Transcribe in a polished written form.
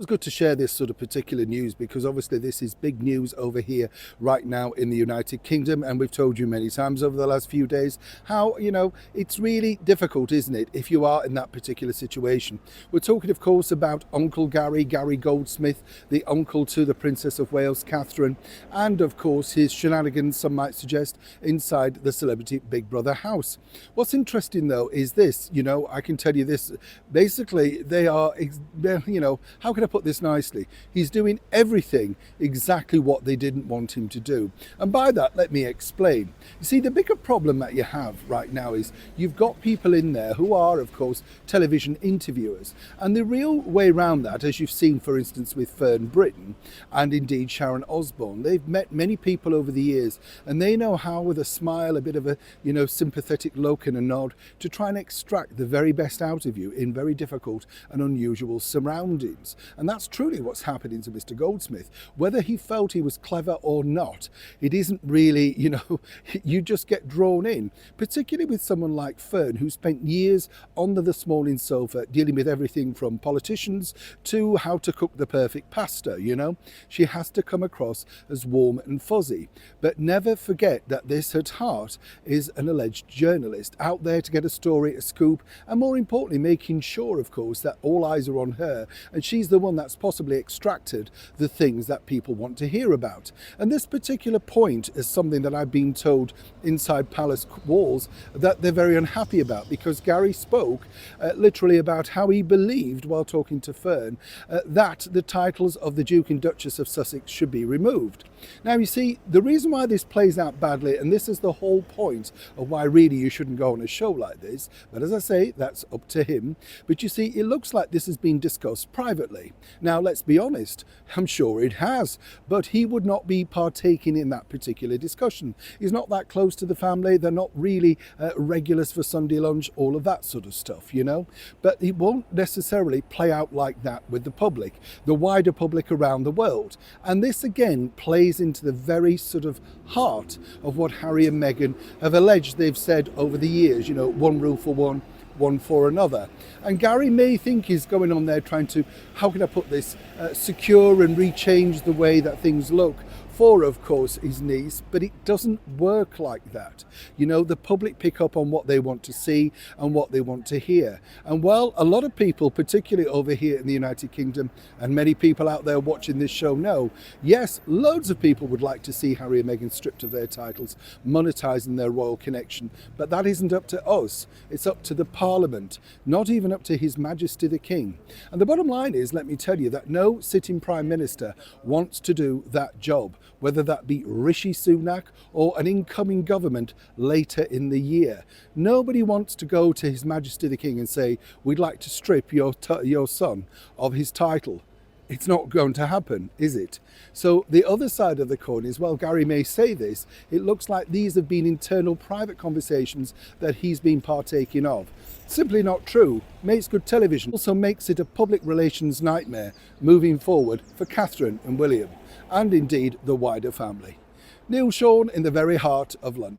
It's good to share this sort of particular news because obviously this is big news over here right now in the United Kingdom, and we've told you many times over the last few days how, it's really difficult, isn't it, if you are in that particular situation. We're talking, of course, about Uncle Gary Goldsmith, the uncle to the Princess of Wales, Catherine, and of course his shenanigans, some might suggest, inside the celebrity Big Brother house. What's interesting though is this, I can tell you this, basically they are, how can I put this nicely? He's doing everything exactly what they didn't want him to do. And by that, let me explain. You see, the bigger problem that you have right now is you've got people in there who are, of course, television interviewers. And the real way around that, as you've seen, for instance, with Fern Britton and indeed Sharon Osbourne, they've met many people over the years and they know how, with a smile, a bit of a, sympathetic look and a nod, to try and extract the very best out of you in very difficult and unusual surroundings. And that's truly what's happening to Mr. Goldsmith. Whether he felt he was clever or not, it isn't really, you just get drawn in, particularly with someone like Fern, who spent years under the Smalling sofa dealing with everything from politicians to how to cook the perfect pasta, She has to come across as warm and fuzzy. But never forget that this at heart is an alleged journalist out there to get a story, a scoop, and more importantly, making sure, of course, that all eyes are on her and she's the one that's possibly extracted the things that people want to hear about. And this particular point is something that I've been told inside palace walls that they're very unhappy about, because Gary spoke literally about how he believed, while talking to Fern, that the titles of the Duke and Duchess of Sussex should be removed. Now, you see, the reason why this plays out badly, and this is the whole point of why really you shouldn't go on a show like this, but as I say, that's up to him. But you see, it looks like this has been discussed privately. Now, let's be honest, I'm sure it has, but he would not be partaking in that particular discussion. He's not that close to the family. They're not really regulars for Sunday lunch, all of that sort of stuff, But it won't necessarily play out like that with the public, the wider public around the world. And this again plays into the very sort of heart of what Harry and Meghan have alleged they've said over the years, one rule for one for another. And Gary may think he's going on there trying to, how can I put this, secure and rechange the way that things look for, of course, his niece, but it doesn't work like that. The public pick up on what they want to see and what they want to hear. And while a lot of people, particularly over here in the United Kingdom, and many people out there watching this show know, yes, loads of people would like to see Harry and Meghan stripped of their titles, monetising their royal connection, but that isn't up to us. It's up to the Parliament, not even up to His Majesty the King. And the bottom line is, let me tell you, that no sitting Prime Minister wants to do that job, whether that be Rishi Sunak or an incoming government later in the year. Nobody wants to go to His Majesty the King and say, we'd like to strip your son of his title. It's not going to happen, is it? So the other side of the coin is, well, Gary may say this, it looks like these have been internal private conversations that he's been partaking of. Simply not true. Makes good television. Also makes it a public relations nightmare moving forward for Catherine and William, and indeed the wider family. Neil Sean in the very heart of London.